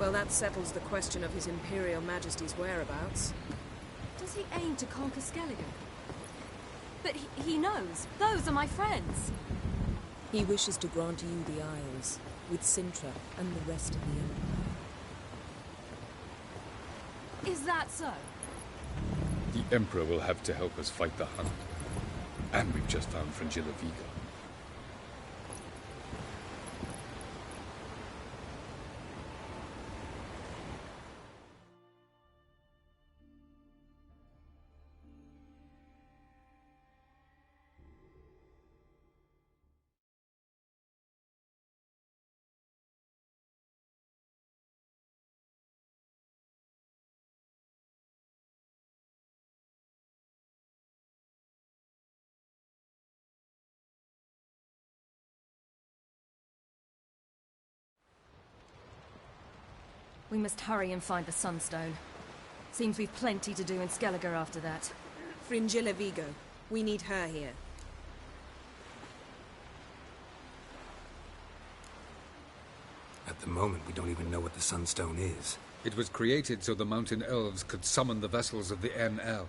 Well, that settles the question of His Imperial Majesty's whereabouts. Does he aim to conquer Skellige? But he knows. Those are my friends. He wishes to grant you the Isles, with Sintra and the rest of the Empire. Is that so? The Emperor will have to help us fight the Hunt. And we've just found Fringilla Vigo. We must hurry and find the Sunstone. Seems we've plenty to do in Skellige after that. Fringilla Vigo. We need her here. At the moment, we don't even know what the Sunstone is. It was created so the Mountain Elves could summon the vessels of the NL.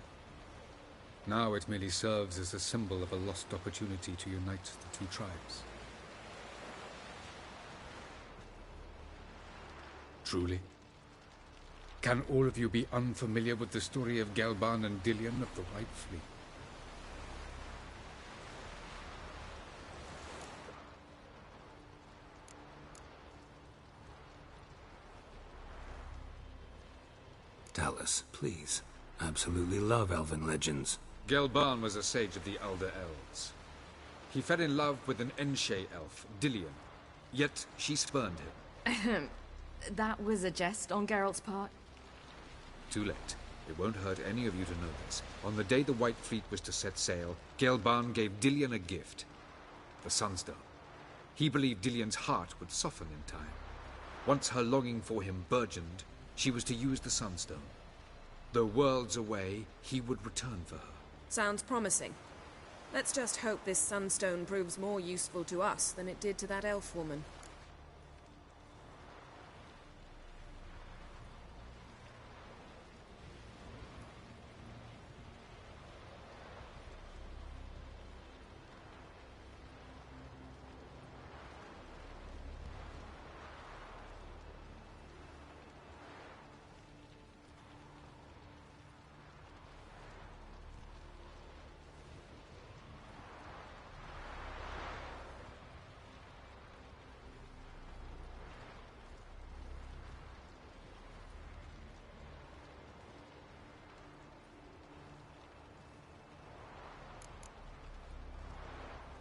Now it merely serves as a symbol of a lost opportunity to unite the two tribes. Truly? Can all of you be unfamiliar with the story of Gelban and Dillion of the White Fleet? Dallas, please. Absolutely love elven legends. Gelban was a sage of the Elder Elves. He fell in love with an Enshe elf, Dillion, yet she spurned him. That was a jest on Geralt's part. Too late. It won't hurt any of you to know this. On the day the White Fleet was to set sail, Gelban gave Dillion a gift. The Sunstone. He believed Dillion's heart would soften in time. Once her longing for him burgeoned, she was to use the Sunstone. Though worlds away, he would return for her. Sounds promising. Let's just hope this Sunstone proves more useful to us than it did to that elf woman.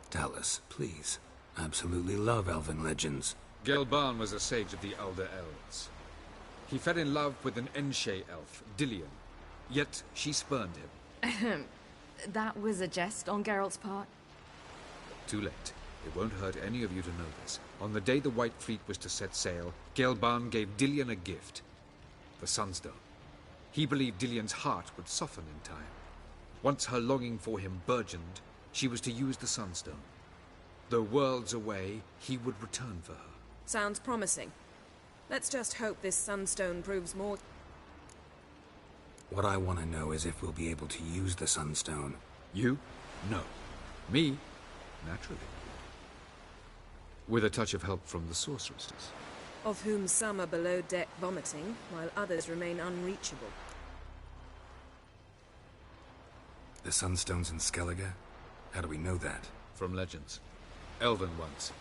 Dallas, please. Absolutely love elven legends. Gelban was a sage of the Elder Elves. He fell in love with an Enshe elf, Dillion, yet she spurned him. That was a jest on Geralt's part. Too late. It won't hurt any of you to know this. On the day the White Fleet was to set sail, Gelban gave Dillion a gift. The Sunstone. He believed Dillion's heart would soften in time. Once her longing for him burgeoned, she was to use the Sunstone. Though worlds away, he would return for her. Sounds promising. Let's just hope this Sunstone proves more... What I want to know is if we'll be able to use the Sunstone. You? No. Me? Naturally. With a touch of help from the sorceresses. Of whom some are below deck vomiting, while others remain unreachable. The Sunstone's in Skellige? How do we know that? From legends. Elven ones.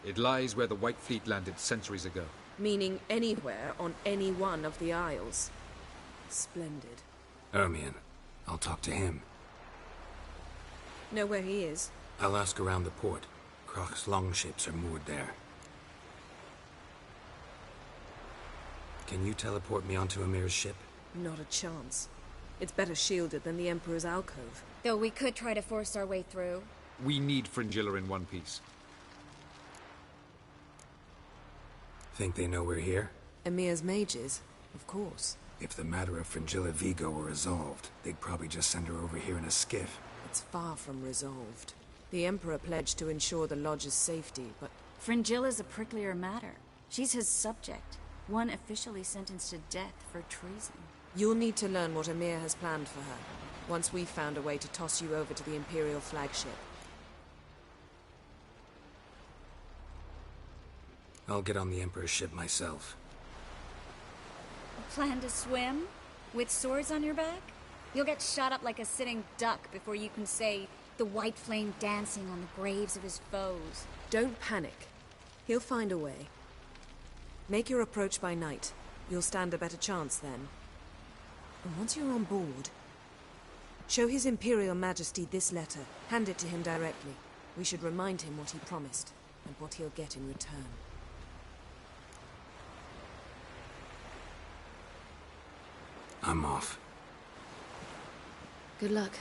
It lies where the White Fleet landed centuries ago. Meaning anywhere on any one of the Isles. Splendid. Ermion. I'll talk to him. Know where he is? I'll ask around the port. Croc's longships are moored there. Can you teleport me onto Amir's ship? Not a chance. It's better shielded than the Emperor's alcove. Though we could try to force our way through. We need Fringilla in one piece. Think they know we're here? Emir's mages, of course. If the matter of Fringilla Vigo were resolved, they'd probably just send her over here in a skiff. It's far from resolved. The Emperor pledged to ensure the Lodge's safety, but... Fringilla's a pricklier matter. She's his subject. One officially sentenced to death for treason. You'll need to learn what Emir has planned for her, once we've found a way to toss you over to the Imperial flagship. I'll get on the Emperor's ship myself. Plan to swim? With swords on your back? You'll get shot up like a sitting duck before you can say the white flame dancing on the graves of his foes. Don't panic. He'll find a way. Make your approach by night. You'll stand a better chance then. And once you're on board, show His Imperial Majesty this letter. Hand it to him directly. We should remind him what he promised, and what he'll get in return. I'm off. Good luck.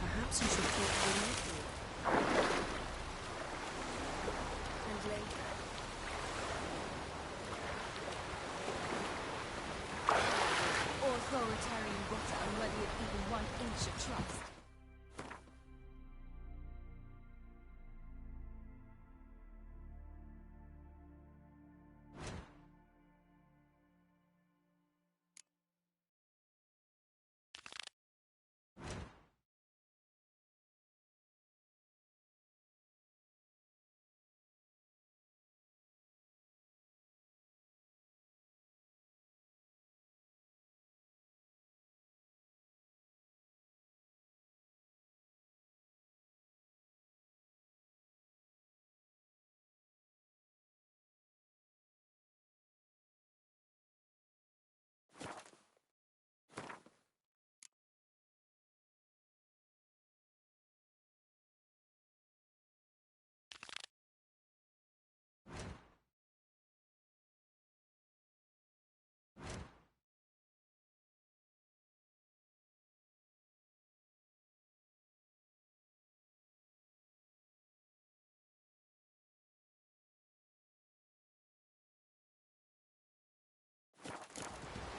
Perhaps you should talk to him and later. Authoritarian rotter unworthy of even 1 inch of trust.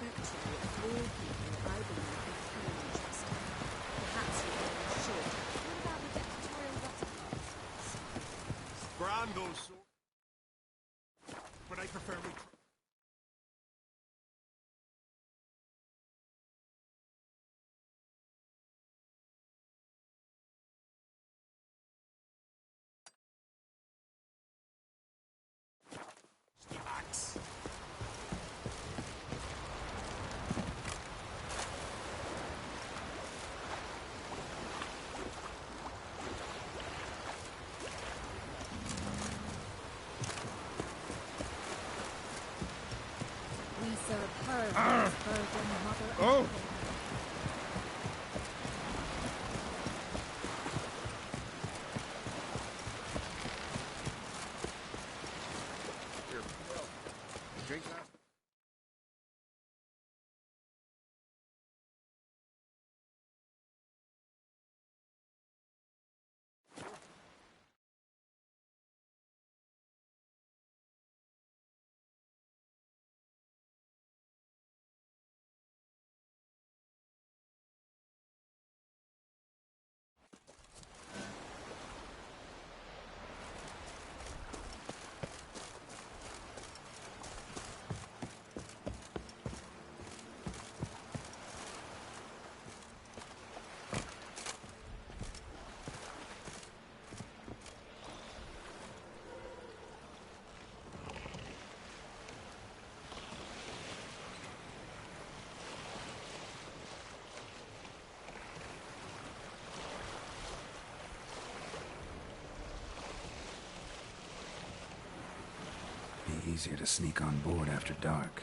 Actually, of all people, I believe you can be trusted. Perhaps you can short. What about the dictatorial rotter class? Brando sword. But I prefer we... Axe. easier to sneak on board after dark.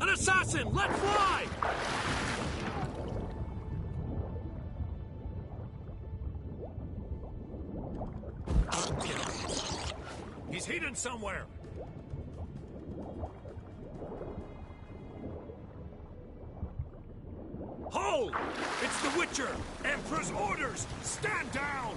An assassin! Let fly! He's hidden somewhere! Hold! It's the Witcher! Emperor's orders! Stand down!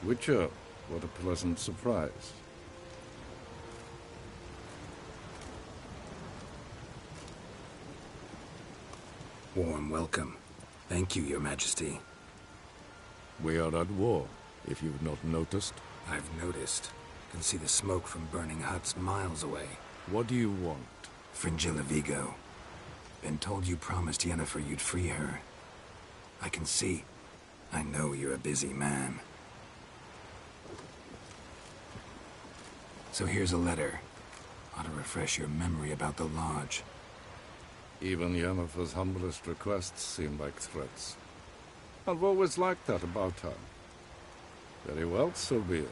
Witcher, what a pleasant surprise. Warm welcome. Thank you, Your Majesty. We are at war, if you've not noticed. I've noticed. Can see the smoke from burning huts miles away. What do you want? Fringilla Vigo. Been told you promised Yennefer you'd free her. I can see. I know you're a busy man. So here's a letter. Ought to refresh your memory about the Lodge. Even Yennefer's humblest requests seem like threats. I've always liked that about her. Very well, so be it.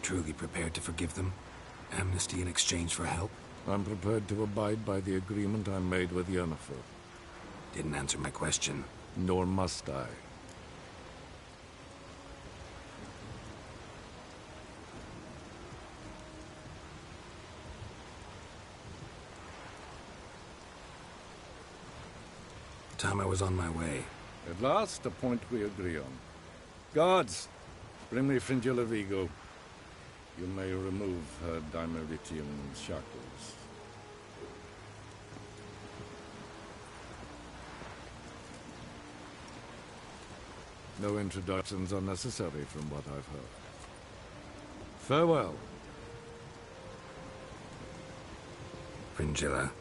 Truly prepared to forgive them? Amnesty in exchange for help? I'm prepared to abide by the agreement I made with Yennefer. Didn't answer my question. Nor must I. Time I was on my way. At last, a point we agree on. Guards, bring me Fringilla Vigo. You may remove her Dimeritium shackles. No introductions are necessary from what I've heard. Farewell. Fringilla.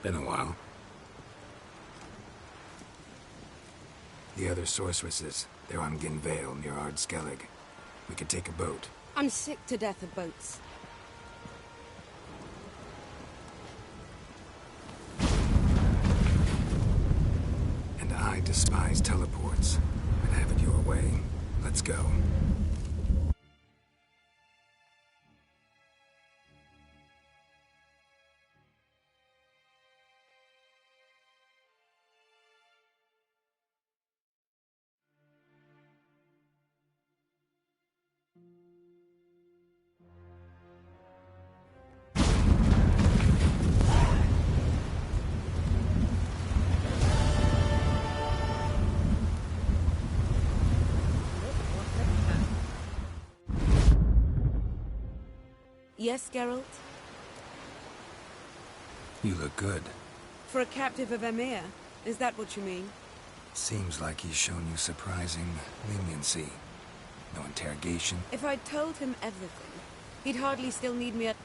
Been a while. The other sorceresses, they're on Ginvale near Ard-Skellig. We could take a boat. I'm sick to death of boats. And I despise teleports. But have it your way. Let's go. Yes, Geralt? You look good. For a captive of Emir, is that what you mean? Seems like he's shown you surprising leniency. No interrogation. If I'd told him everything, he'd hardly still need me at...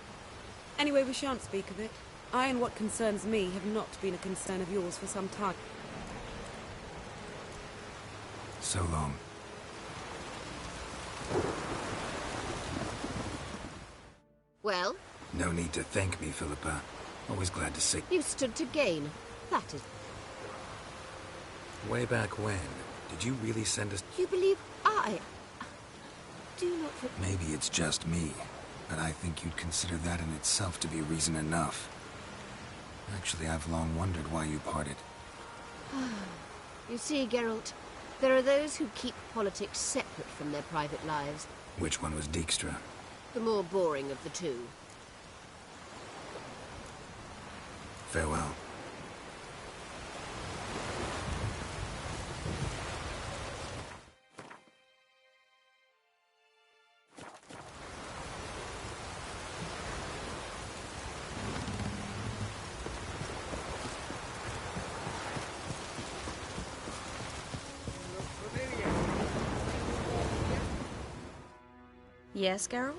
Anyway, we shan't speak of it. I and what concerns me have not been a concern of yours for some time. So long. Well? No need to thank me, Philippa. Always glad to see. You stood to gain. That is... Way back when? Did you really send us... You believe I... Do not... Maybe it's just me, but I think you'd consider that in itself to be reason enough. Actually, I've long wondered why you parted. You see, Geralt, there are those who keep politics separate from their private lives. Which one was Dijkstra? The more boring of the two. Farewell. Yes, Geralt?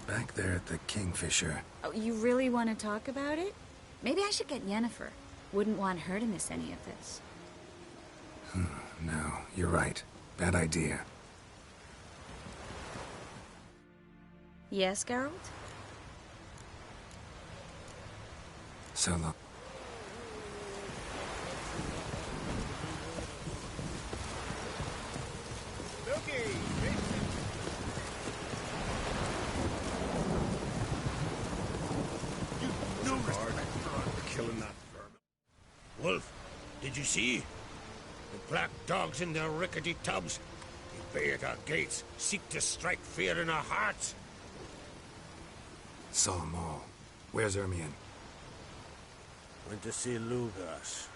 Back there at the Kingfisher. Oh, you really want to talk about it? Maybe I should get Yennefer. Wouldn't want her to miss any of this. No, you're right. Bad idea. Yes, Geralt? So long. No respect for killing that vermin. Wolf, did you see? The black dogs in their rickety tubs. They bay at our gates, seek to strike fear in our hearts. Saw 'em all. Where's Ermion? Went to see Lugas.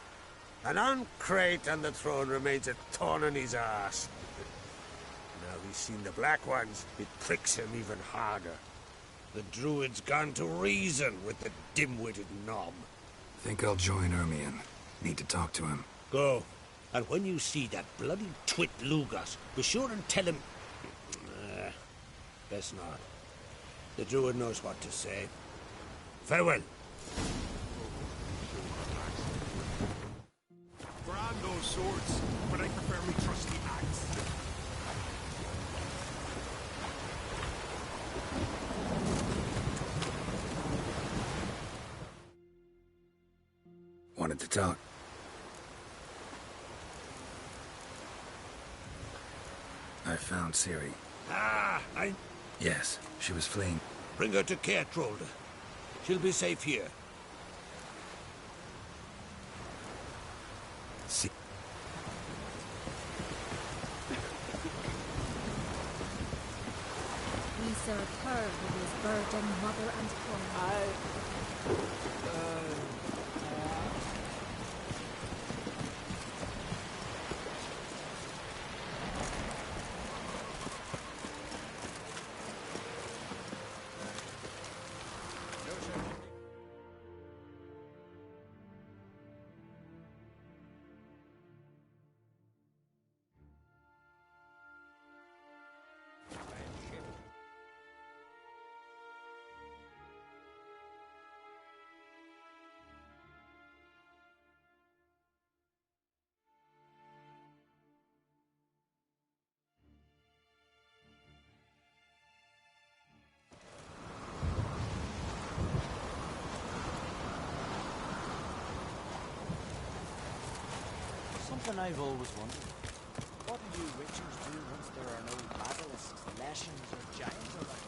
An uncrate on the throne remains a thorn in his ass. Now he's seen the Black Ones, it pricks him even harder. The druid's gone to reason with the dim-witted knob. Think I'll join Ermion. Need to talk to him. Go. And when you see that bloody twit Lugas, be sure and tell him... best not. The druid knows what to say. Farewell. Grand those swords, but I prefer me trusty axe. Wanted to talk. I found Ciri. I... Yes, she was fleeing. Bring her to Caertrolde. She'll be safe here. See. We served her who was virgin mother and queen. Something I've always wondered. What do you witchers do once there are no basilisks, lashings, or giants around?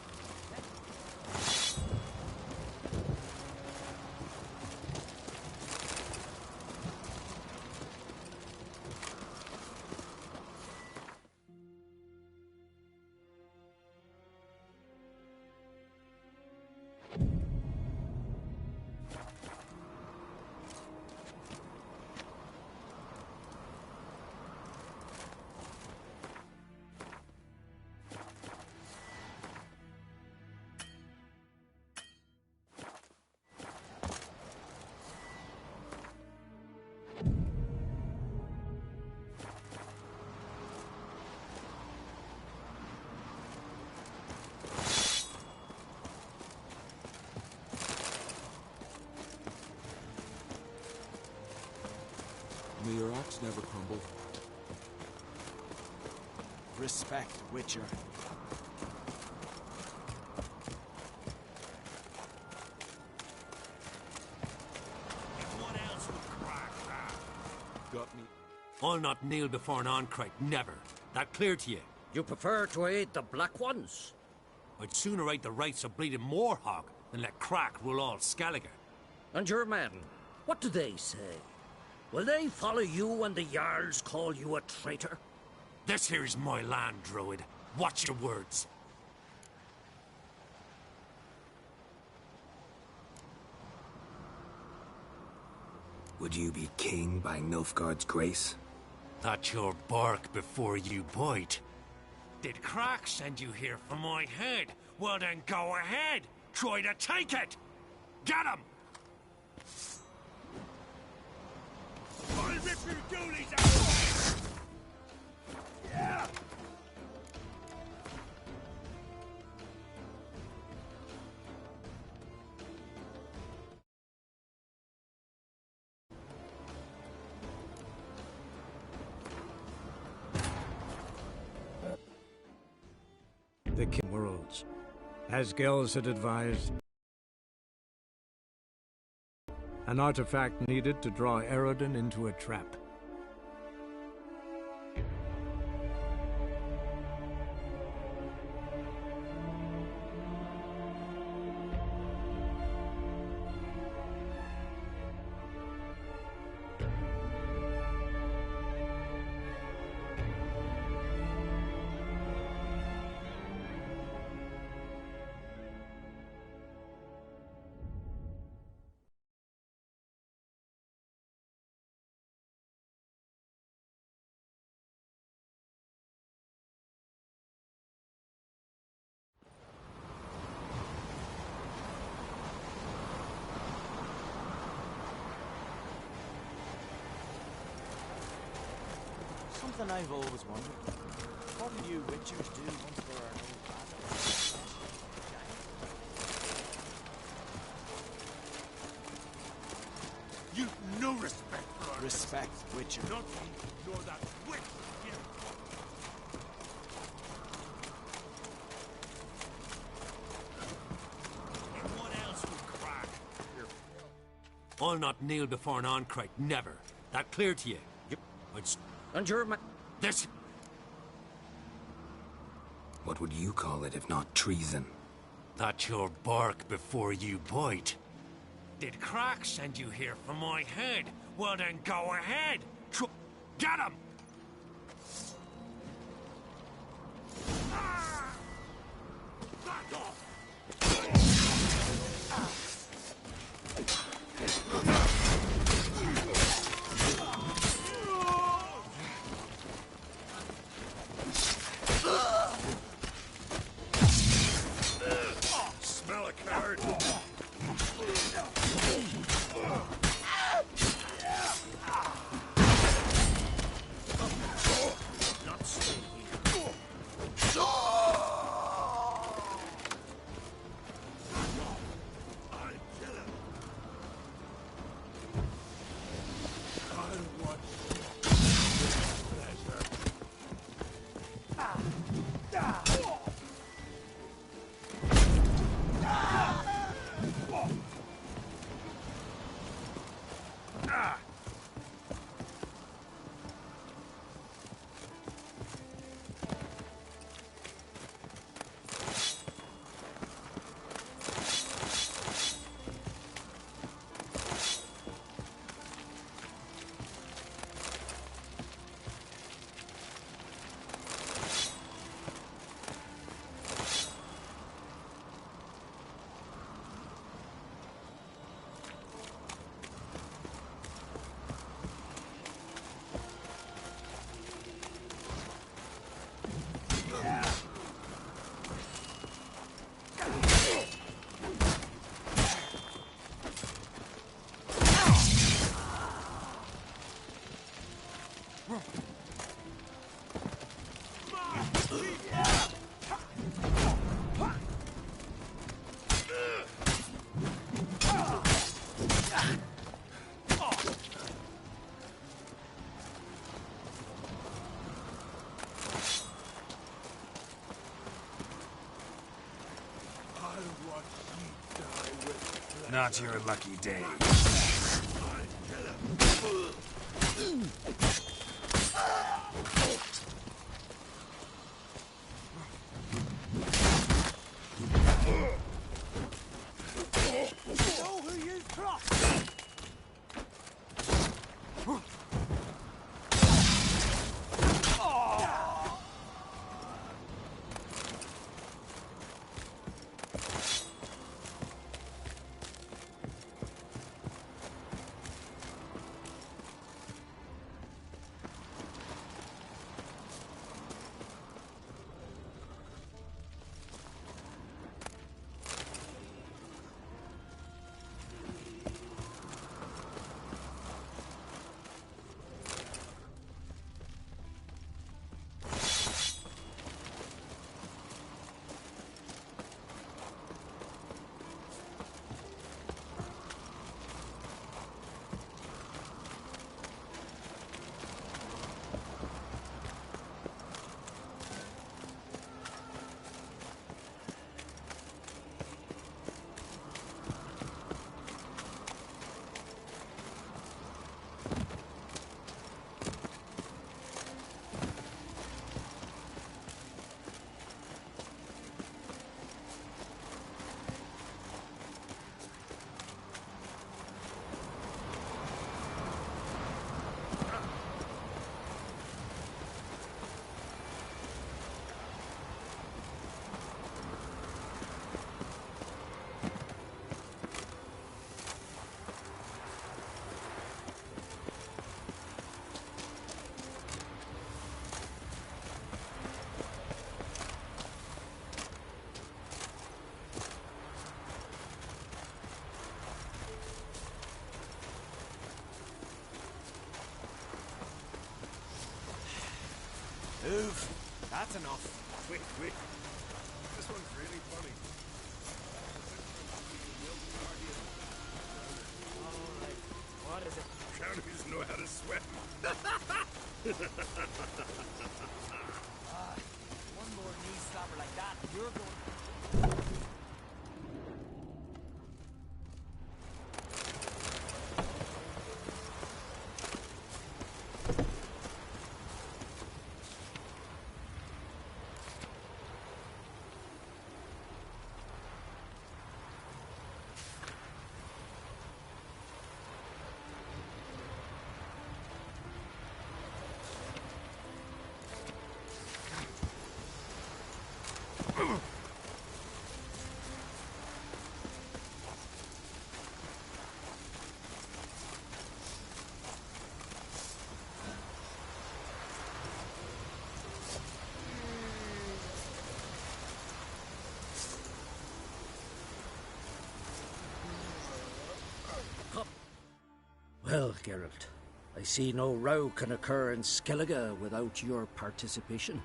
Knights never crumble. Respect, Witcher. What else would crack that? Got me. I'll not kneel before an Ancrite, never. That clear to you? You prefer to aid the Black Ones? I'd sooner aid the rights of bleeding Moorhog than let Crack rule all Skellige. And your men, what do they say? Will they follow you when the Jarls call you a traitor? This here's my land, Druid. Watch your words. Would you be king by Nilfgaard's grace? That's your bark before you bite. Did Crack send you here for my head? Well then go ahead. Try to take it. Get him! I'll rip your doolies out! Yeah! The King Worlds. As Gels had advised, an artifact needed to draw Eredin into a trap. Something I've always wondered. What do you Witchers do once there are no battles? You've no respect for our Respect, Witcher. nothing, nor that witch here. And what else would Crack? I'll not kneel before an Ancrite, never. That clear to you? And your men... This... What would you call it if not treason? That's your bark before you bite. Did Crack send you here for my head? Well then go ahead. Get him! Back off! Smell a coward! Not your lucky day. Know who you trust! Move. That's enough. Wait. This one's really funny. Alright, what is it? Counties know how to swim. One more knee slapper like that, and you're going... Well, Geralt, I see no row can occur in Skellige without your participation.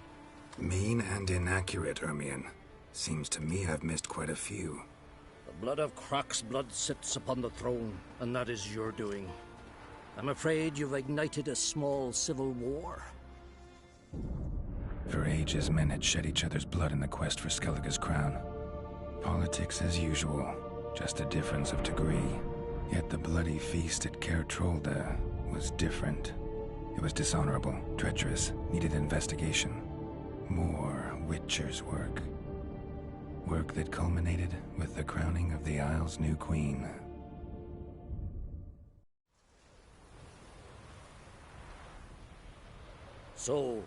Mean and inaccurate, Ermion. Seems to me I've missed quite a few. The blood of Croc's blood sits upon the throne, and that is your doing. I'm afraid you've ignited a small civil war. For ages, men had shed each other's blood in the quest for Skellige's crown. Politics as usual, just a difference of degree. Yet the bloody feast at Caer Trolda was different. It was dishonorable, treacherous, needed investigation. More Witcher's work. Work that culminated with the crowning of the Isle's new queen. So,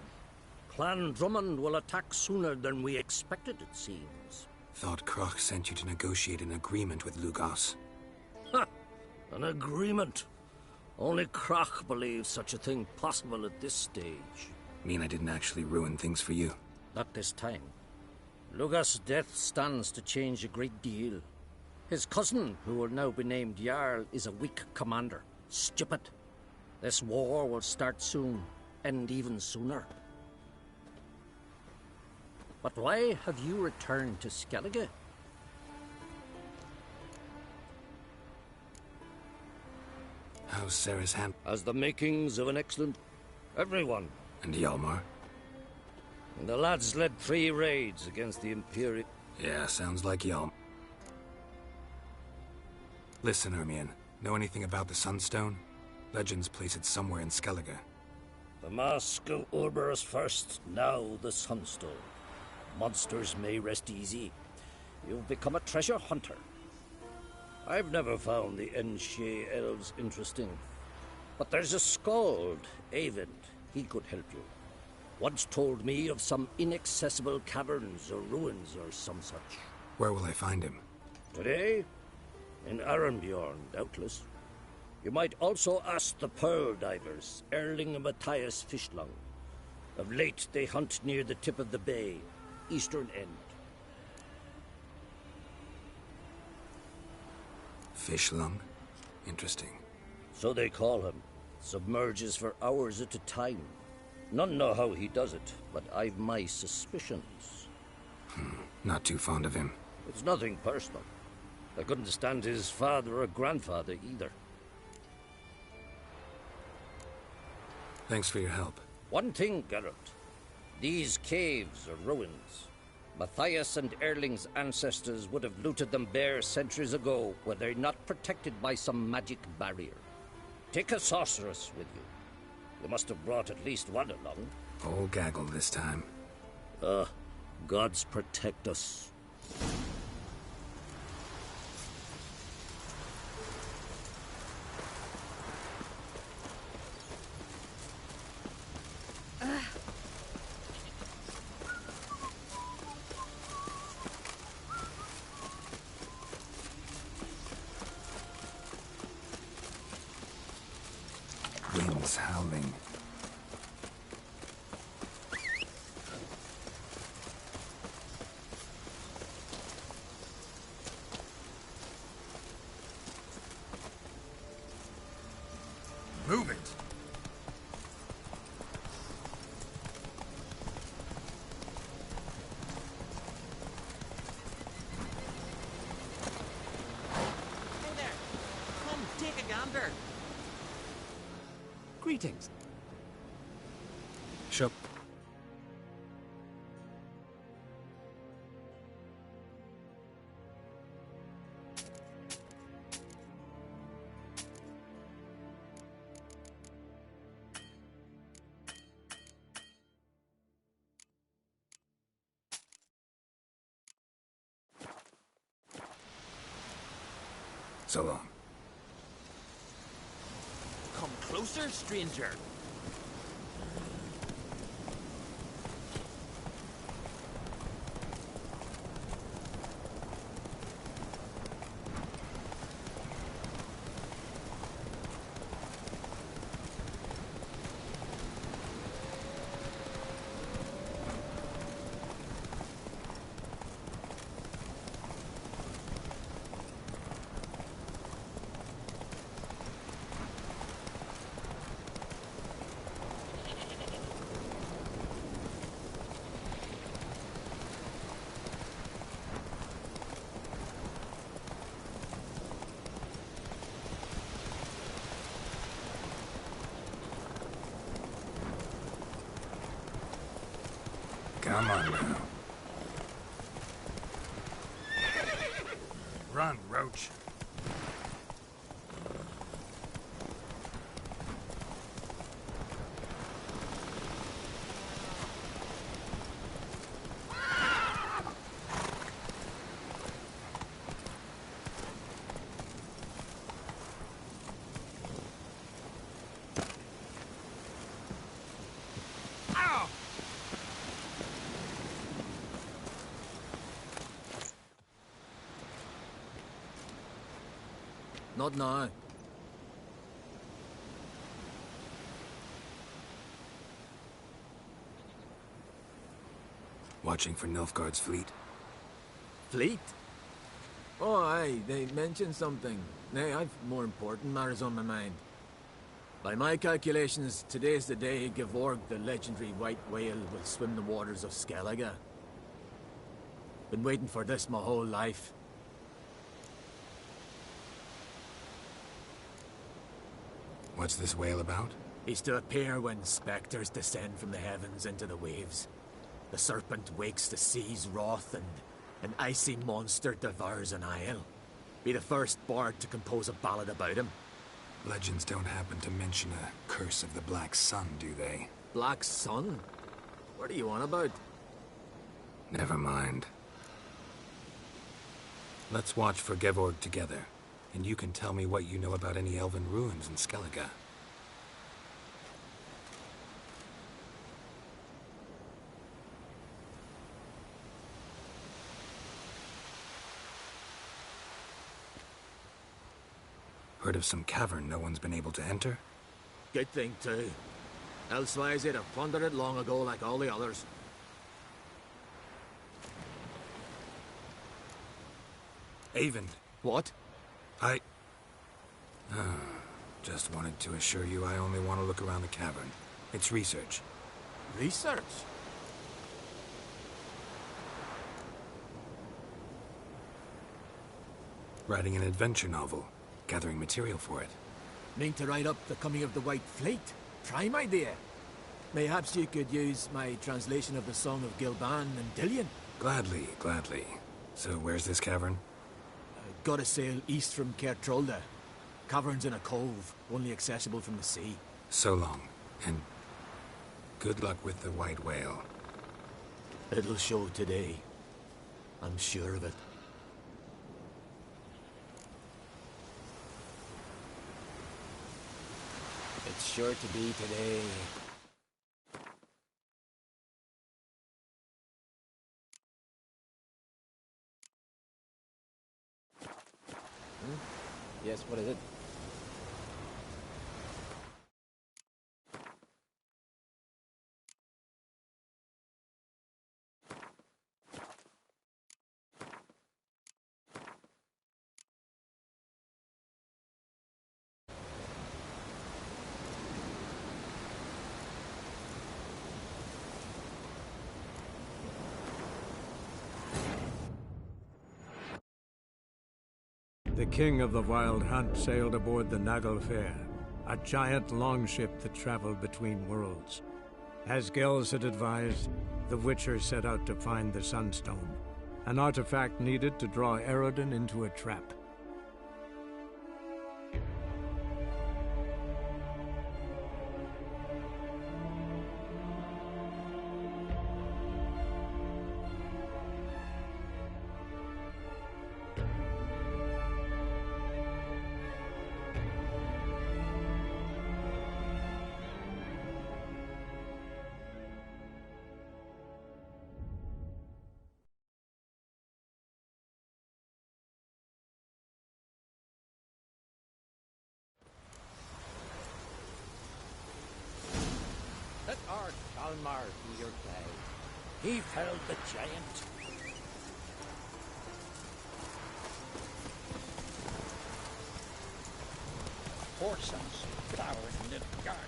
Clan Drummond will attack sooner than we expected, it seems. Thought Croc sent you to negotiate an agreement with Lugos. Ha! An agreement? Only Croc believes such a thing possible at this stage. Mean I didn't actually ruin things for you? Not this time. Lugos' death stands to change a great deal. His cousin, who will now be named Jarl, is a weak commander. Stupid. This war will start soon, end even sooner. But why have you returned to Skellige? How's Sarah's hand? Has the makings of an excellent... everyone. And Hjalmar? The lads led 3 raids against the Imperial... Yeah, sounds like Hjalmar. Listen, Ermion. Know anything about the Sunstone? Legends place it somewhere in Skellige. The mask of Urberus first, now the Sunstone. Monsters may rest easy. You've become a treasure hunter. I've never found the Enshe elves interesting. But there's a skald, Eyvind. He could help you. Once told me of some inaccessible caverns or ruins or some such. Where will I find him? Today? In Arenbjorn, doubtless. You might also ask the pearl divers, Erling and Matthias Fishlung. Of late, they hunt near the tip of the bay, eastern end. Fishlung? Interesting. So they call him. Submerges for hours at a time. None know how he does it, but I've my suspicions. Not too fond of him. It's nothing personal. I couldn't stand his father or grandfather either. Thanks for your help. One thing, Geralt. These caves are ruins. Matthias and Erling's ancestors would have looted them bare centuries ago were they not protected by some magic barrier. Take a sorceress with you. You must have brought at least one along. All gaggle this time. Gods protect us. Winds howling. Move it! Hey there! Come, take a gander! Greetings. Sure. So long. Come closer, stranger. Come on now. Run, Roach. Not now. Watching for Nilfgaard's fleet? Fleet? Oh, aye, they mentioned something. Nay, I've more important matters on my mind. By my calculations, today's the day Gevorg, the legendary white whale, will swim the waters of Skellige. Been waiting for this my whole life. What's this whale about? He's to appear when spectres descend from the heavens into the waves. The serpent wakes the sea's wrath, and an icy monster devours an isle. Be the first bard to compose a ballad about him. Legends don't happen to mention a curse of the Black Sun, do they? Black Sun? What are you on about? Never mind. Let's watch for Gevorg together, and you can tell me what you know about any elven ruins in Skellige. Heard of some cavern no one's been able to enter? Good thing, too. Elsewise, they'd have plundered it long ago like all the others. Avon. What? Just wanted to assure you I only want to look around the cavern. It's research. Research? Writing an adventure novel. Gathering material for it. Mean to write up the coming of the White Fleet? Prime idea. Mayhaps you could use my translation of the Song of Gilban and Dillion. Gladly, gladly. So where's this cavern? Gotta sail east from Cair Trolda. Cavern's in a cove, only accessible from the sea. So long, and good luck with the white whale. It'll show today. I'm sure of it. It's sure to be today. Yes, what is it? The king of the Wild Hunt sailed aboard the Naglfar, a giant longship that traveled between worlds. As Gels had advised, the Witcher set out to find the Sunstone, an artifact needed to draw Eredin into a trap. Let our Kalmar be your guide. He felled the giant. Horsons flowered in the garden.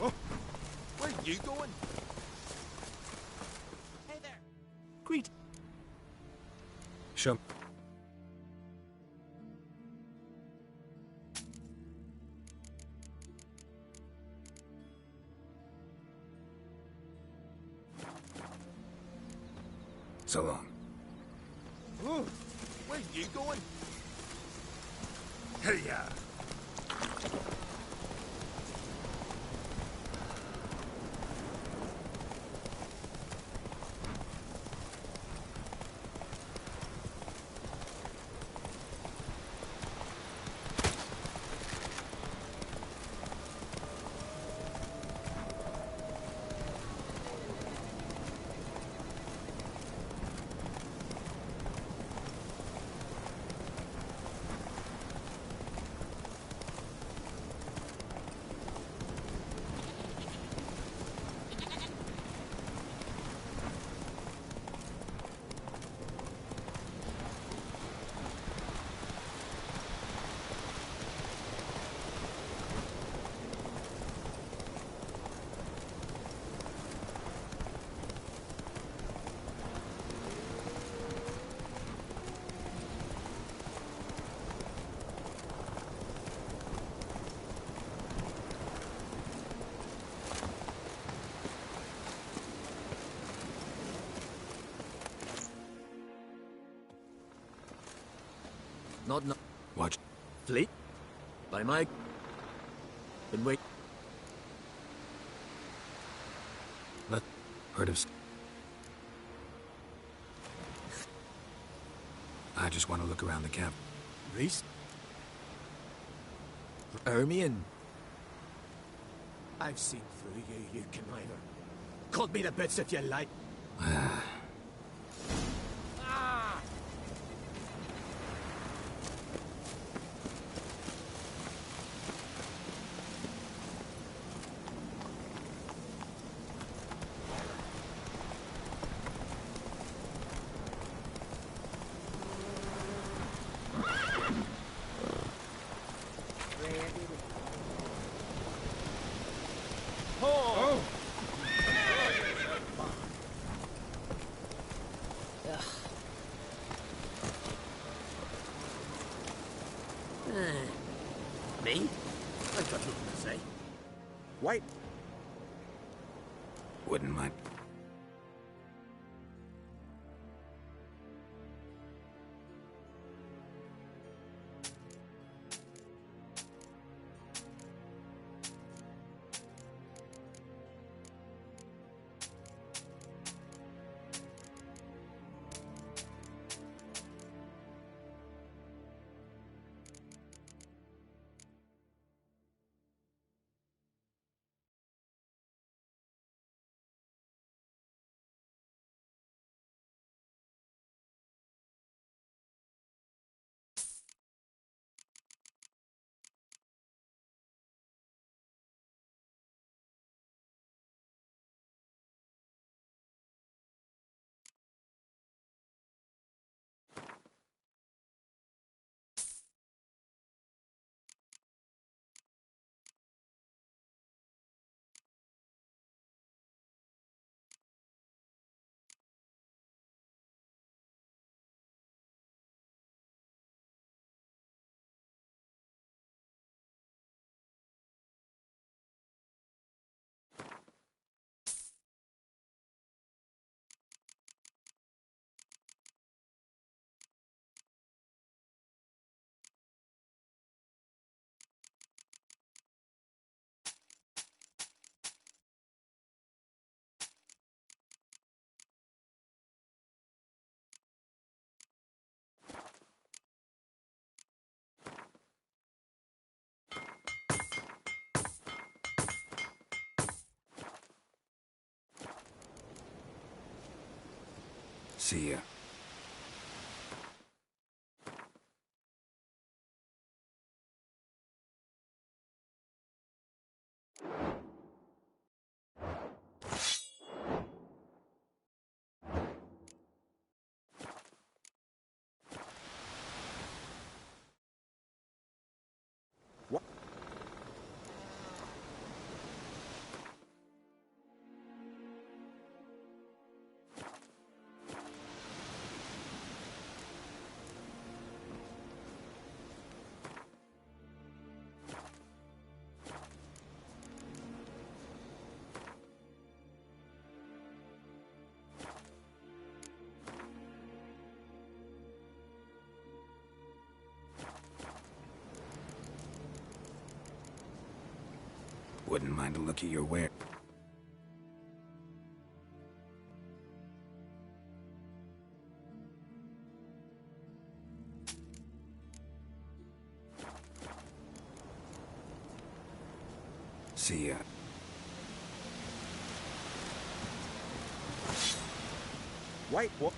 Oh, where are you going? Hey there. Greet. Show. So long. Oh, where are you going? Hey-ya. Not no. Watch. Fleet? By my... Been wait. Let... Heard of... I just want to look around the camp. Reese? Ermion? I've seen through you, you conniver. Cut me to bits if you like. Me? I've got nothing to say. Wait. Wouldn't mind. See ya. What? Wouldn't mind a look at your wear. See ya. Wait, what?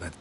Let...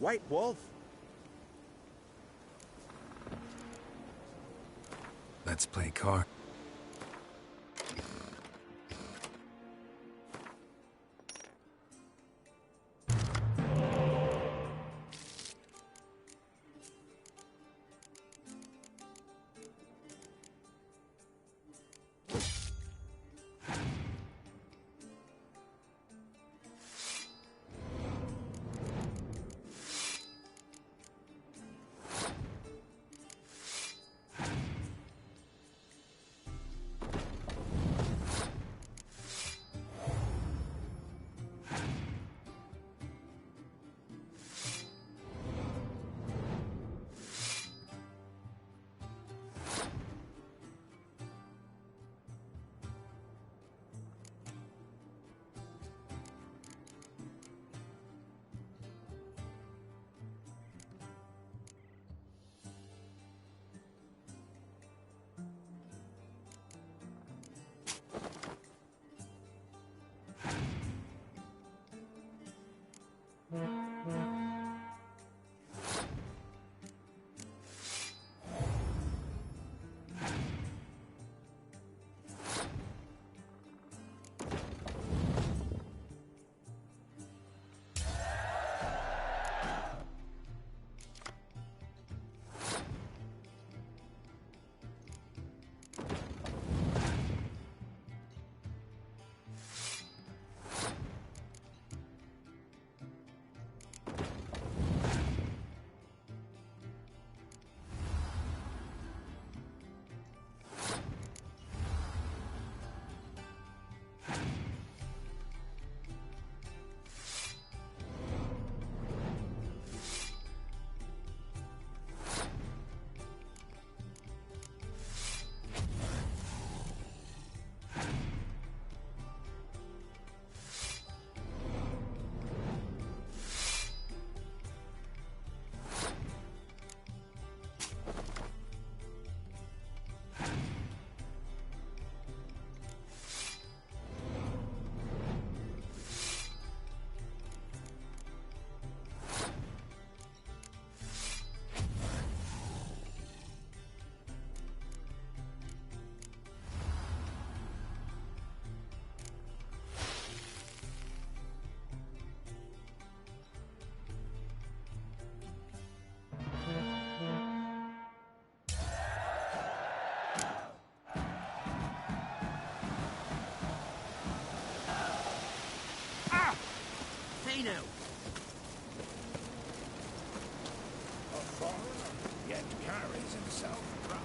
White Wolf? Let's play card. Hey now. A foreigner, yet carries himself proud.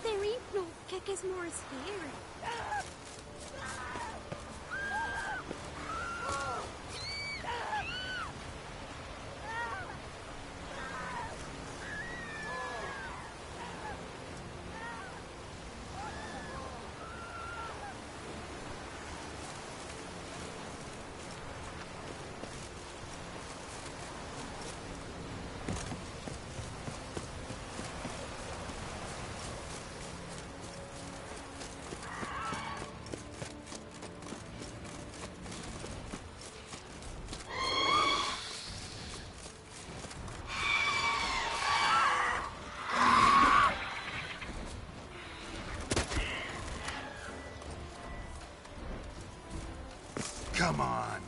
There ain't no Kekes Morris here. Come on.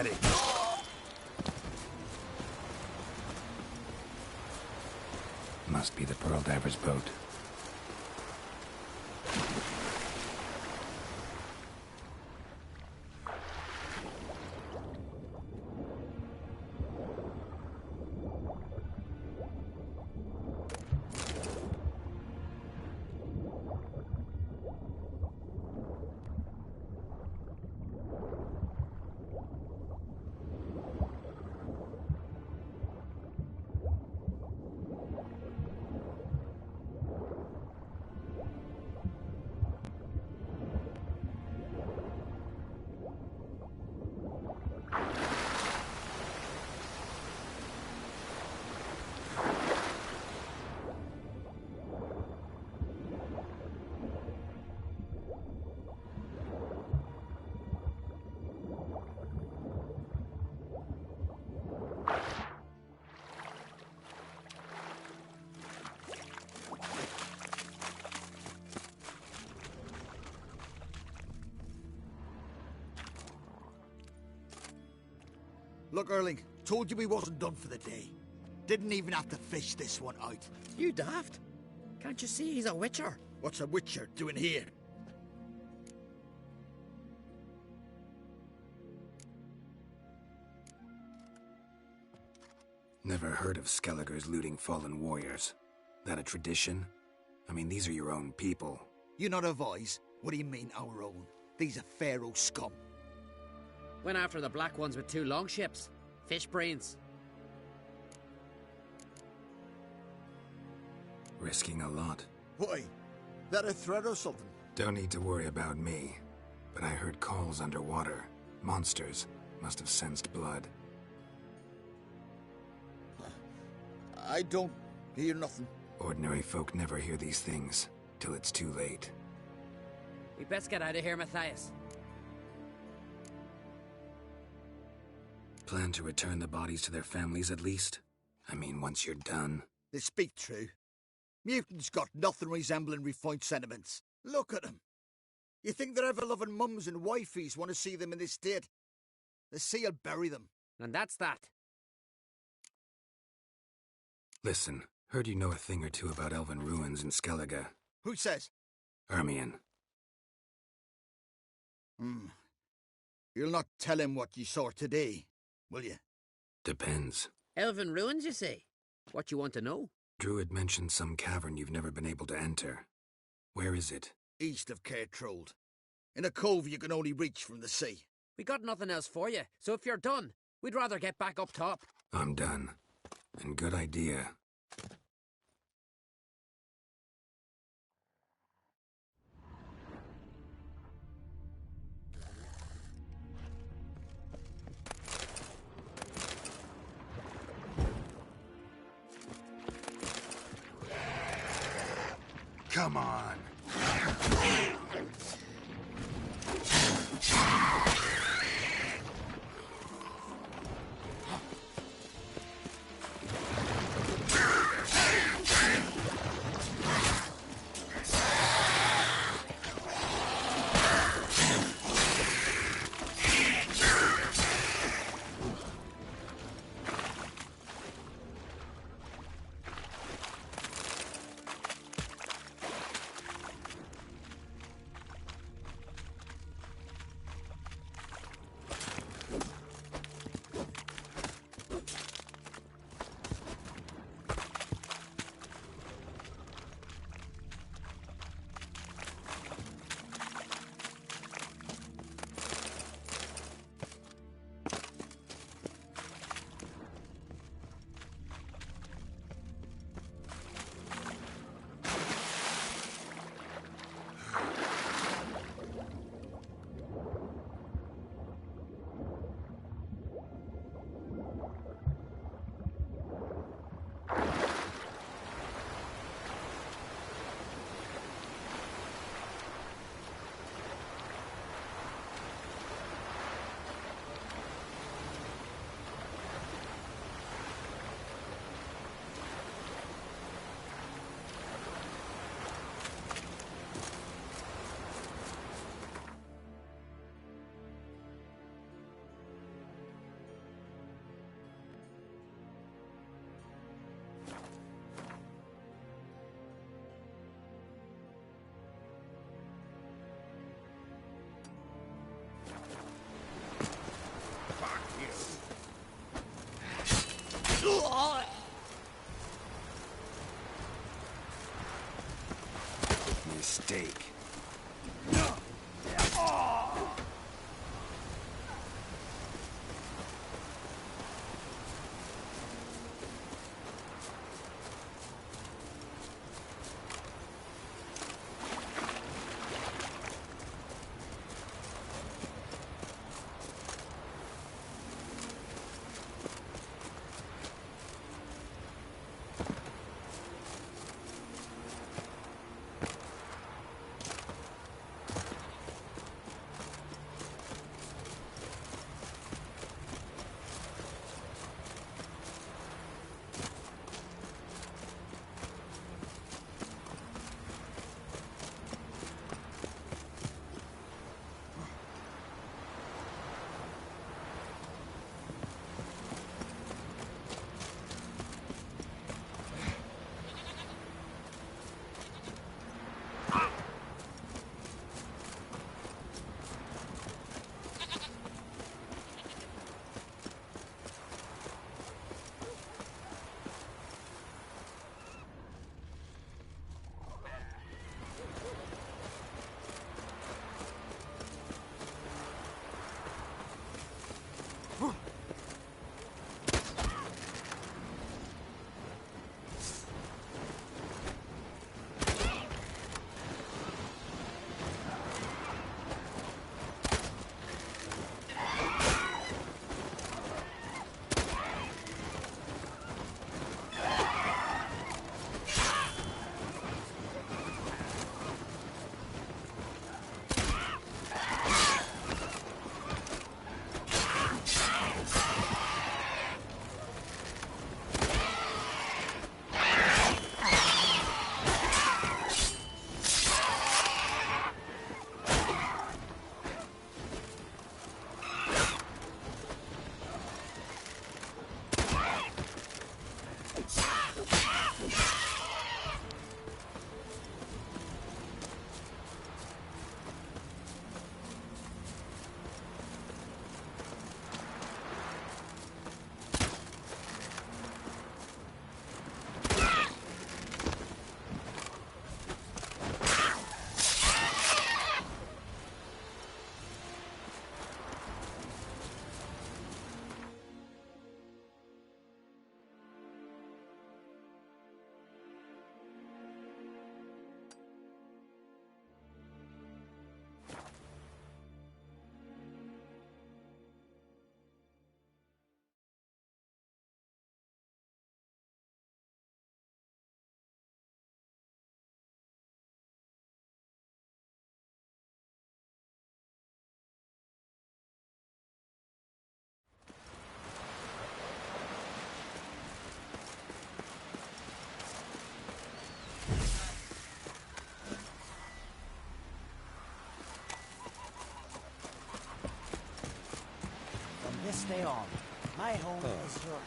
pathetic. Must be the Pearl Diver's boat. Look, Erling, told you we wasn't done for the day. Didn't even have to fish this one out. You daft? Can't you see he's a witcher? What's a witcher doing here? Never heard of Skelligers looting fallen warriors. That a tradition? I mean, these are your own people. You not advise? What do you mean, our own? These are Pharaoh scum. Went after the black ones with 2 longships. Fish brains. Risking a lot. Why? That a threat or something? Don't need to worry about me. But I heard calls underwater. Monsters must have sensed blood. I don't hear nothing. Ordinary folk never hear these things, till it's too late. We best get out of here, Matthias. Plan to return the bodies to their families at least? I mean, once you're done. They speak true. Mutants got nothing resembling refined sentiments. Look at them. You think their ever-loving mums and wifeys want to see them in this state? The sea will bury them. And that's that. Listen, heard you know a thing or two about elven ruins in Skellige. Who says? Ermion. You'll not tell him what you saw today, will you? Depends. Elven ruins, you say? What you want to know? Druid mentioned some cavern you've never been able to enter. Where is it? East of Cairtrold. In a cove you can only reach from the sea. We got nothing else for you, so if you're done, we'd rather get back up top. I'm done. And good idea. Come on. mistake. This day on, my home is your home.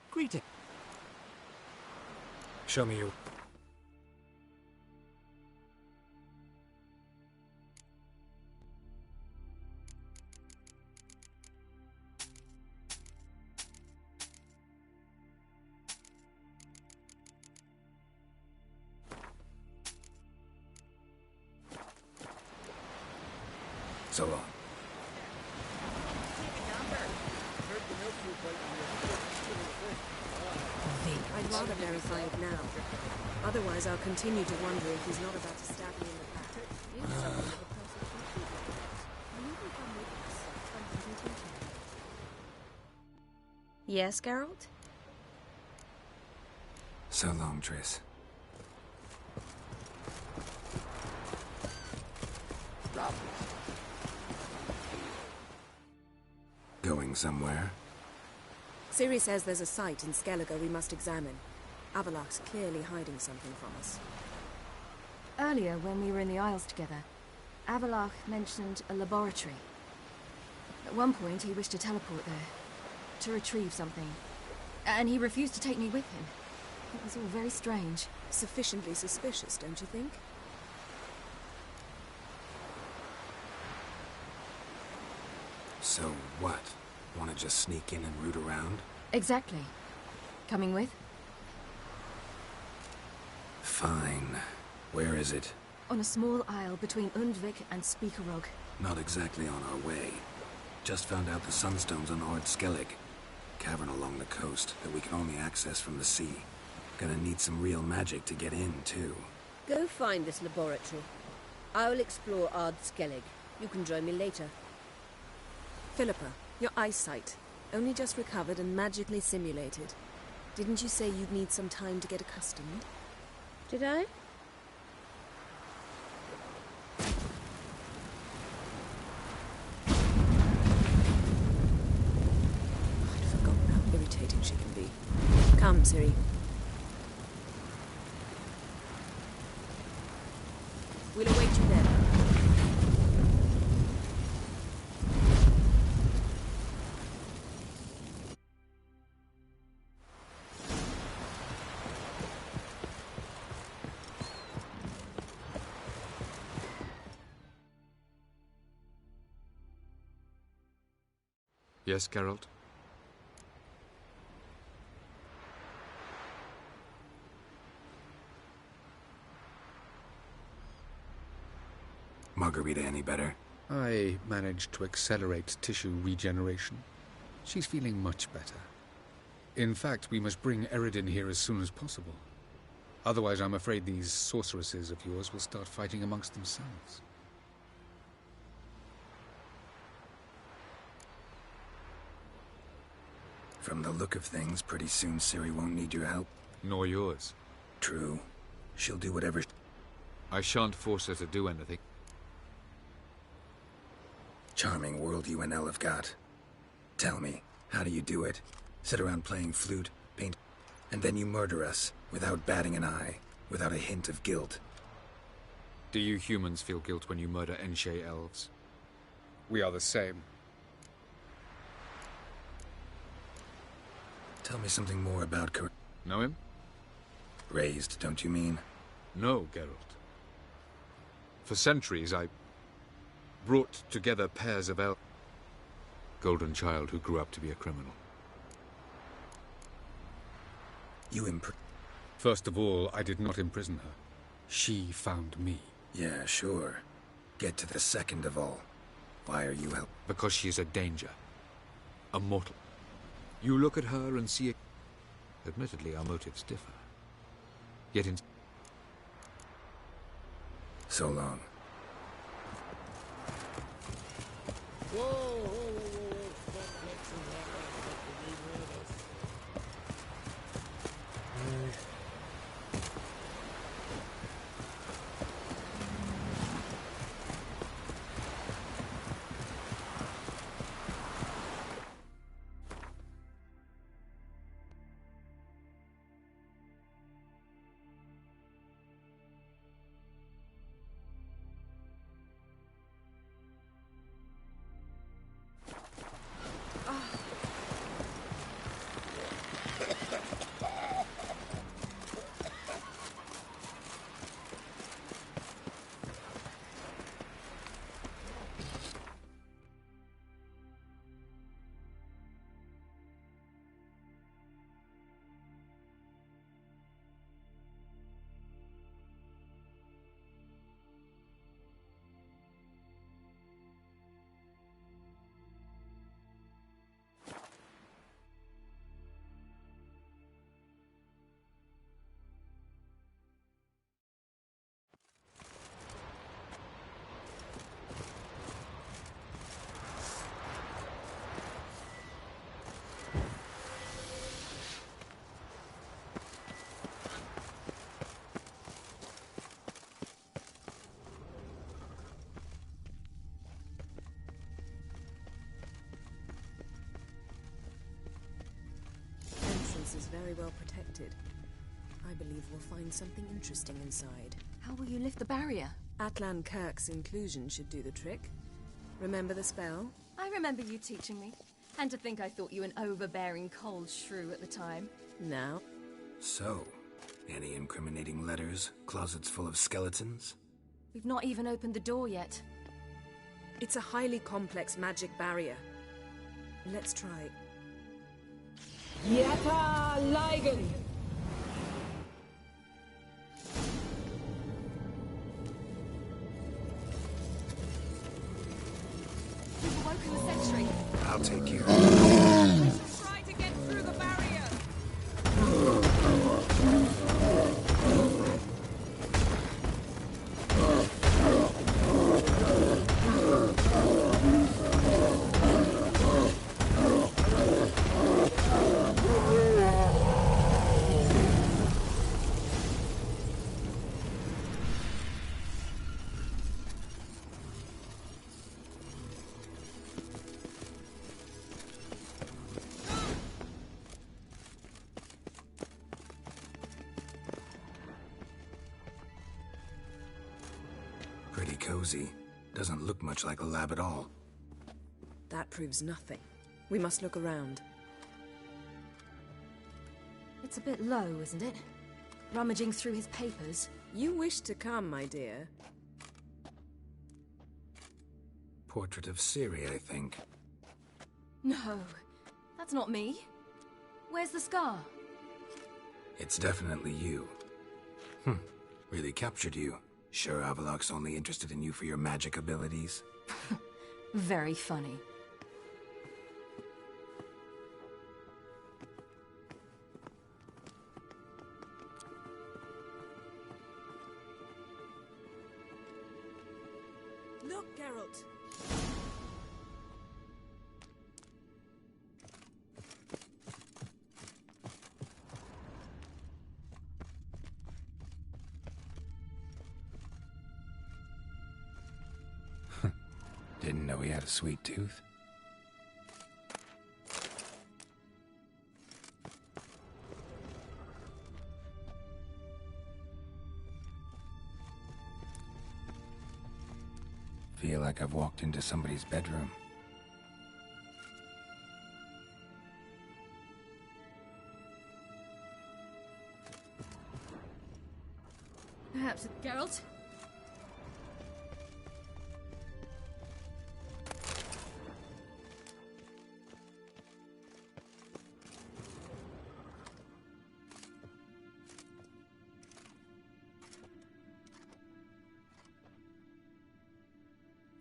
Greeting. Show me you. So long. I'd rather verify it now. Otherwise, I'll continue to wonder if he's not about to stab me in the back. Yes, Geralt? So long, Triss. Going somewhere? Ciri says there's a site in Skellige we must examine. Avallac'h's clearly hiding something from us. Earlier, when we were in the Isles together, Avallac'h mentioned a laboratory. At one point, he wished to teleport there, to retrieve something. And he refused to take me with him. It was all very strange. Sufficiently suspicious, don't you think? So what? Want to just sneak in and root around? Exactly. Coming with? Fine. Where is it? On a small isle between Undvik and Speakerog. Not exactly on our way. Just found out the Sunstone's on Ord Skellig. Cavern along the coast that we can only access from the sea. Gonna need some real magic to get in, too. Go find this laboratory. I will explore Ard Skellig. You can join me later. Philippa, your eyesight. Only just recovered and magically simulated. Didn't you say you'd need some time to get accustomed? Did I? I'd forgotten how irritating she can be. Come, Ciri. We'll await you there. Yes, Geralt? Margarita any better? I managed to accelerate tissue regeneration. She's feeling much better. In fact, we must bring Eredin here as soon as possible. Otherwise, I'm afraid these sorceresses of yours will start fighting amongst themselves. From the look of things, pretty soon Ciri won't need your help. Nor yours. True. She'll do whatever... I shan't force her to do anything. Charming world you and Elle have got. Tell me, how do you do it? Sit around playing flute, paint, and then you murder us, without batting an eye, without a hint of guilt. Do you humans feel guilt when you murder Enshe elves? We are the same. Tell me something more about Know him? Raised, don't you mean? No, Geralt. For centuries, I brought together pairs of golden child who grew up to be a criminal. You First of all, I did not imprison her. She found me. Yeah, sure. Get to the second of all. Why are you help? Because she is a danger. A mortal. You look at her and see... Admittedly, our motives differ. Yet in... So long. Whoa! Is very well protected. I believe we'll find something interesting inside. How will you lift the barrier? Atlan Kirk's inclusion should do the trick. Remember the spell? I remember you teaching me. And to think I thought you an overbearing cold shrew at the time. Now? So, any incriminating letters? Closets full of skeletons? We've not even opened the door yet. It's a highly complex magic barrier. Let's try. Yata Ligen! You've awoken the sentry. I'll take care of it. Try to get through the barrier! Pretty cozy. Doesn't look much like a lab at all. That proves nothing. We must look around. It's a bit low, isn't it? Rummaging through his papers. You wish to come, my dear. Portrait of Ciri, I think. No, that's not me. Where's the scar? It's definitely you. Really captured you. Sure Avalok's only interested in you for your magic abilities? Very funny. Look, Geralt! Didn't know he had a sweet tooth. Feel like I've walked into somebody's bedroom. Perhaps Geralt?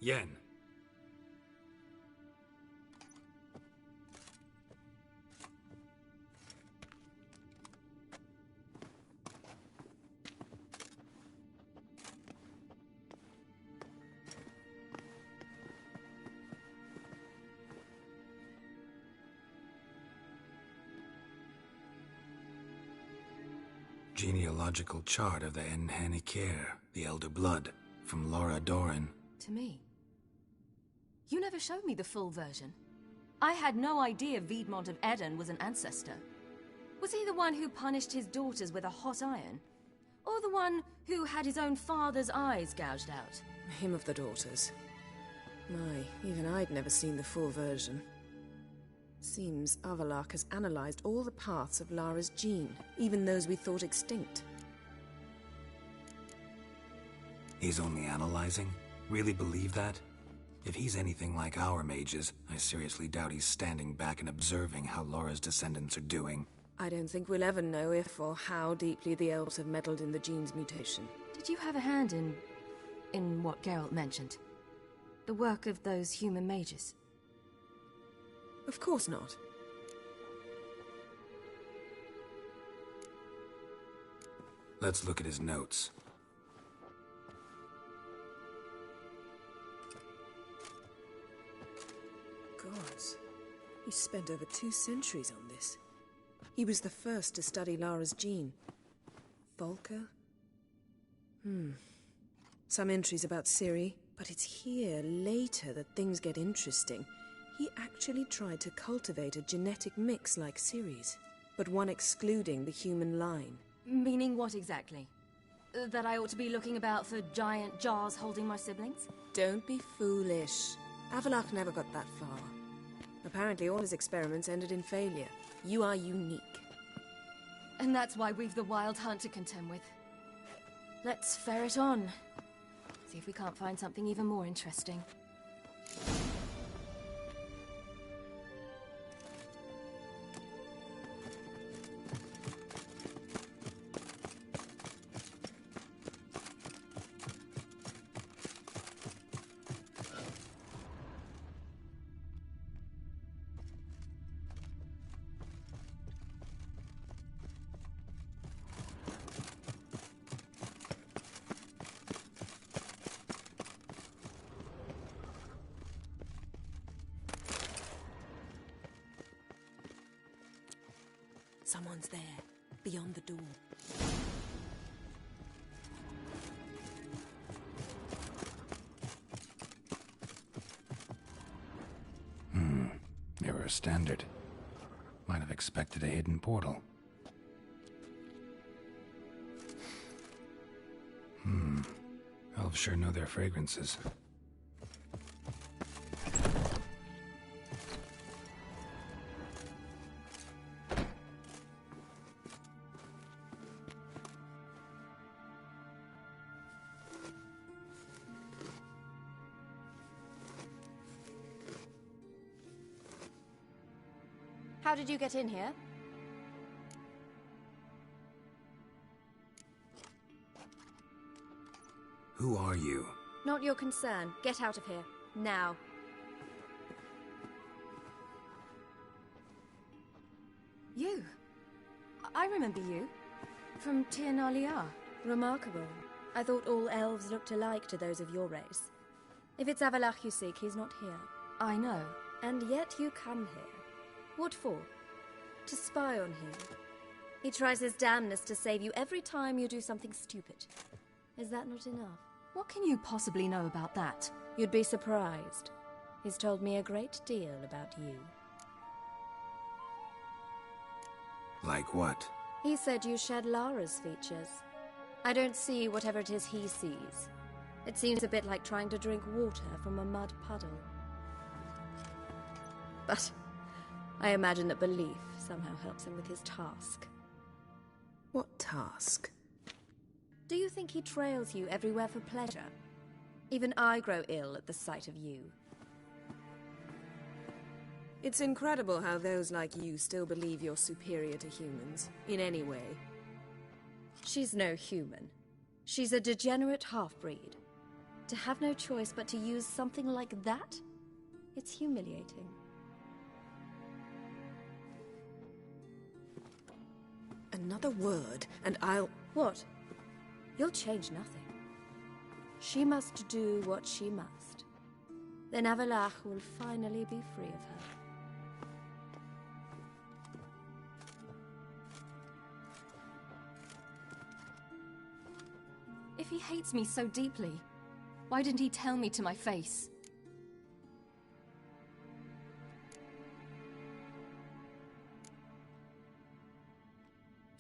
Yen. Genealogical chart of the Enhanikir, the Elder Blood, from Laura Doran. To me. You never showed me the full version. I had no idea Viedmont of Eden was an ancestor. Was he the one who punished his daughters with a hot iron? Or the one who had his own father's eyes gouged out? Him of the daughters. My, even I'd never seen the full version. Seems Avalok has analyzed all the paths of Lara's gene, even those we thought extinct. He's only analyzing? Really believe that? If he's anything like our mages, I seriously doubt he's standing back and observing how Laura's descendants are doing. I don't think we'll ever know if or how deeply the elves have meddled in the gene's mutation. Did you have a hand in what Geralt mentioned? The work of those human mages? Of course not. Let's look at his notes. Gods, he spent over 2 centuries on this. He was the first to study Lara's gene. Volker? Some entries about Ciri, but it's here, later, that things get interesting. He actually tried to cultivate a genetic mix like Ciri's, but one excluding the human line. Meaning what exactly? That I ought to be looking about for giant jars holding my siblings? Don't be foolish. Avalok never got that far. Apparently all his experiments ended in failure. You are unique. And that's why we've the Wild Hunt to contend with. Let's ferret on. See if we can't find something even more interesting. Someone's there, beyond the door. Mirror standard. Might have expected a hidden portal. Elves sure know their fragrances. How did you get in here? Who are you? Not your concern. Get out of here. Now. You. I remember you. From Tir Nalia. Remarkable. I thought all elves looked alike to those of your race. If it's Avalach you seek, he's not here. I know. And yet you come here. What for? To spy on him. He tries his damnedest to save you every time you do something stupid. Is that not enough? What can you possibly know about that? You'd be surprised. He's told me a great deal about you. Like what? He said you shared Lara's features. I don't see whatever it is he sees. It seems a bit like trying to drink water from a mud puddle. But I imagine that belief somehow helps him with his task. What task? Do you think he trails you everywhere for pleasure? Even I grow ill at the sight of you. It's incredible how those like you still believe you're superior to humans, in any way. She's no human. She's a degenerate half-breed. To have no choice but to use something like that? It's humiliating. Another word, and I'll... What? You'll change nothing. She must do what she must. Then Avalach will finally be free of her. If he hates me so deeply, why didn't he tell me to my face?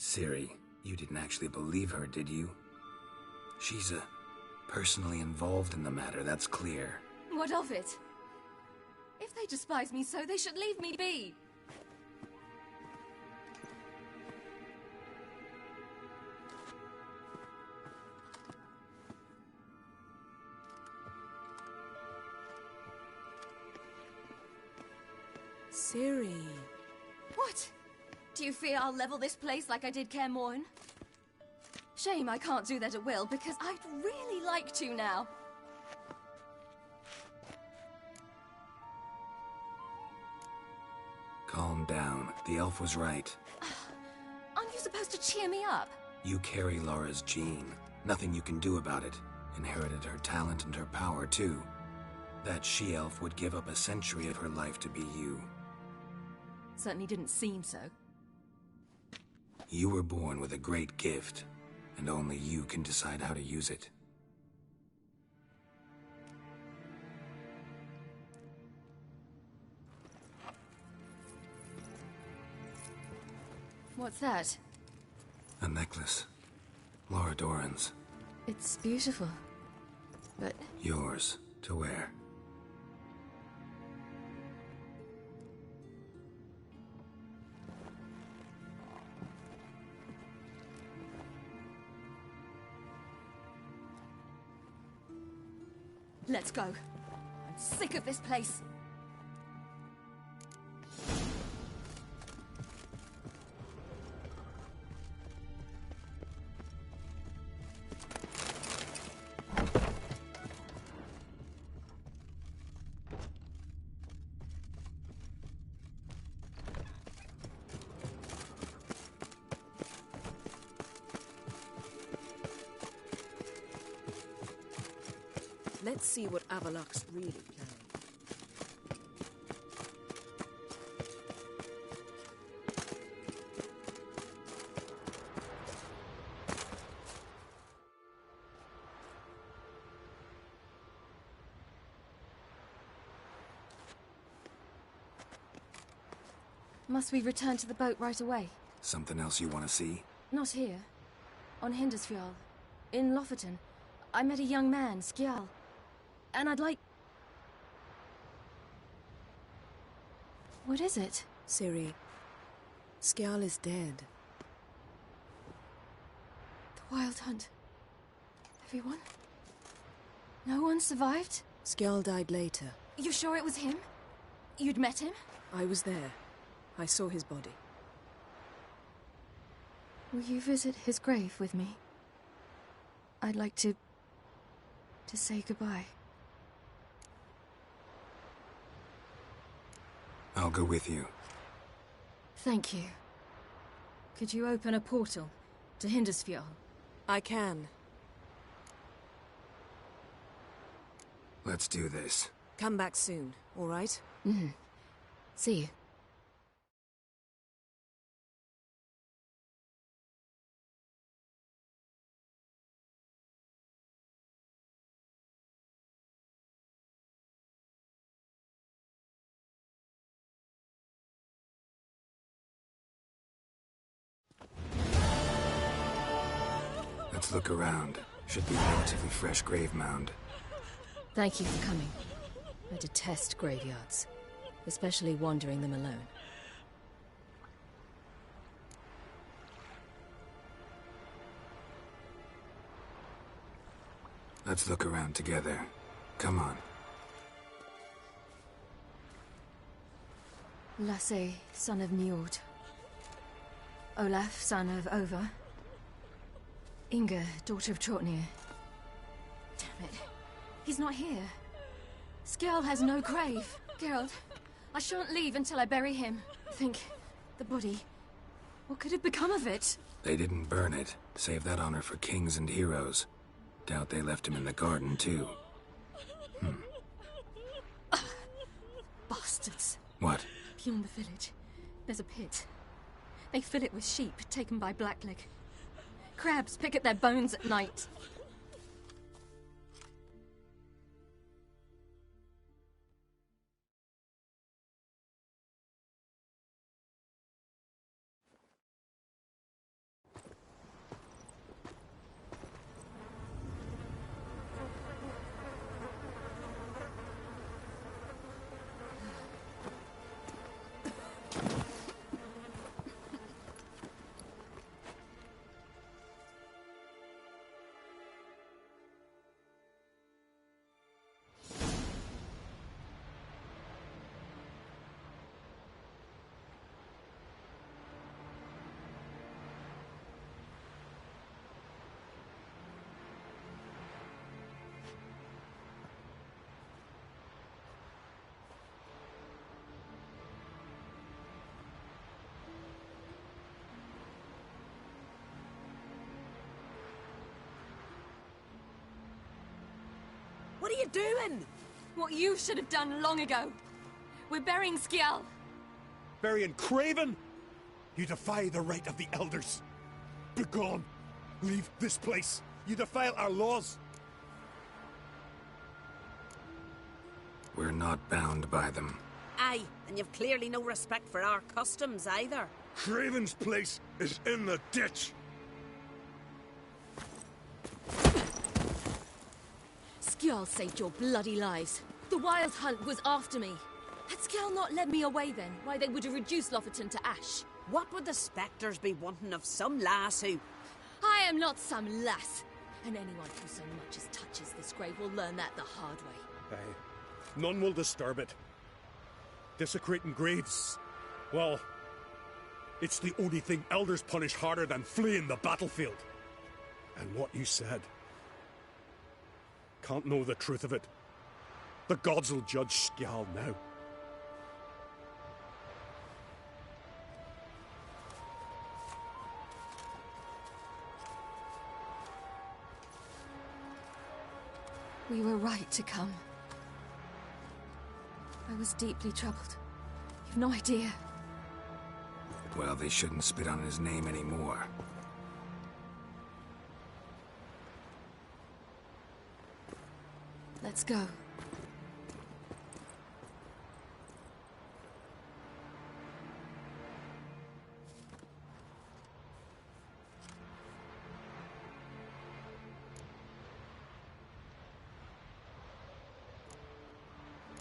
Ciri, you didn't actually believe her, did you? She's personally involved in the matter, that's clear. What of it? If they despise me so, they should leave me be. Ciri. What? Do you fear I'll level this place like I did Kaer Morhen? Shame I can't do that at will, because I'd really like to now. Calm down. The elf was right. Aren't you supposed to cheer me up? You carry Laura's gene. Nothing you can do about it. Inherited her talent and her power, too. That she-elf would give up a century of her life to be you. Certainly didn't seem so. You were born with a great gift, and only you can decide how to use it. What's that? A necklace. Laura Doran's. It's beautiful, but... Yours, to wear. Let's go. I'm sick of this place. Let's see what Avalach's really planning. Must we return to the boat right away? Something else you want to see? Not here. On Hindersfjall. In Lofoten. I met a young man, Skjal. And I'd like... What is it? Ciri, Skjal is dead. The Wild Hunt. Everyone? No one survived? Skjal died later. You sure it was him? You'd met him? I was there. I saw his body. Will you visit his grave with me? I'd like to say goodbye. I'll go with you. Thank you. Could you open a portal to Hindersfjall? I can. Let's do this. Come back soon, all right? Mm-hmm. See you. Let's look around. Should be a relatively fresh grave mound. Thank you for coming. I detest graveyards, especially wandering them alone. Let's look around together. Come on. Lasse, son of Njord. Olaf, son of Over. Inga, daughter of Trotnir. Damn it. He's not here. Skjal has no grave. Geralt, I shan't leave until I bury him. Think, the body. What could have become of it? They didn't burn it. Save that honor for kings and heroes. Doubt they left him in the garden, too. Bastards. What? Beyond the village, there's a pit. They fill it with sheep taken by Blackleg. Crabs pick at their bones at night. What are you doing? What you should have done long ago. We're burying Skjal. Burying Craven? You defy the right of the elders. Begone. Leave this place. You defile our laws. We're not bound by them. Aye, and you've clearly no respect for our customs either. Craven's place is in the ditch. Skjal saved your bloody lives. The Wild Hunt was after me. Had Skjal not led me away then, why they would have reduced Lofoten to ash. What would the spectres be wanting of some lass who... I am not some lass. And anyone who so much as touches this grave will learn that the hard way. Aye. None will disturb it. Desecrating graves, well, it's the only thing elders punish harder than fleeing the battlefield. And what you said... Can't know the truth of it. The gods will judge Skjal now. We were right to come. I was deeply troubled. You've no idea. Well, they shouldn't spit on his name anymore. Let's go.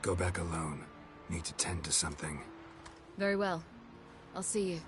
go back alone. Need to tend to something. Very well. I'll see you.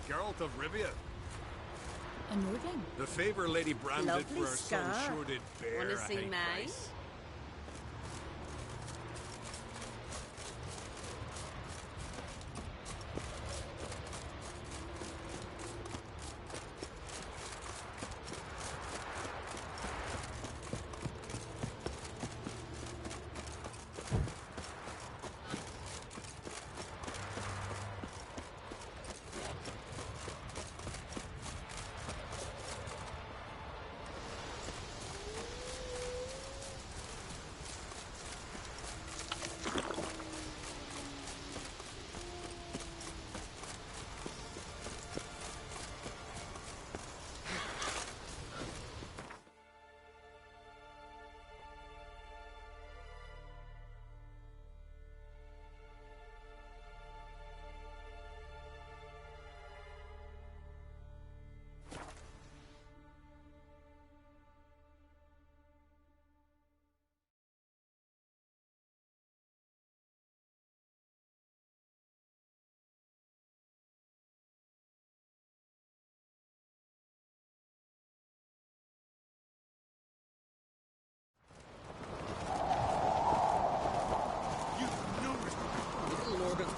Geralt of Rivia. A Nordling? The favor Lady Bran did for her son scar. sure did bear Wanna a see high mine? price.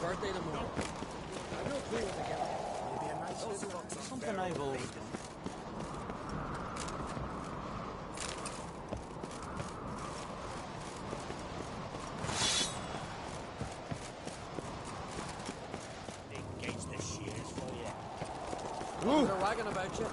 Birthday tomorrow. I've no clue what to get. Maybe a nice visit. Something I've always done. Engage the shears for you. They're wagging about you.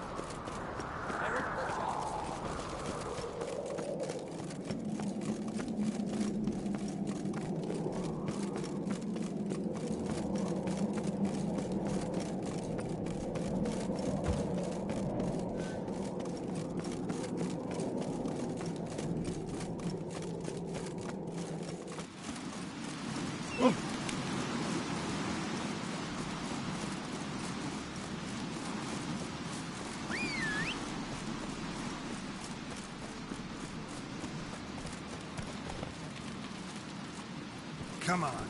Come on.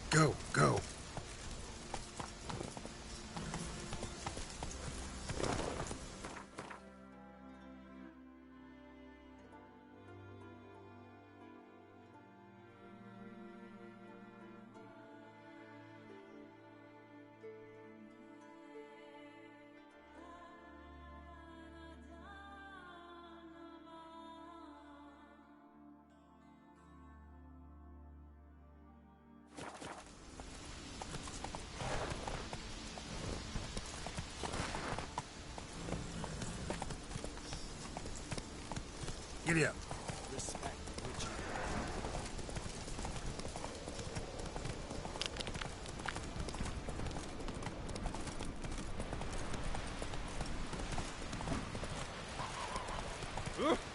Go, go. Giddy up. Respect, Witcher. Ugh.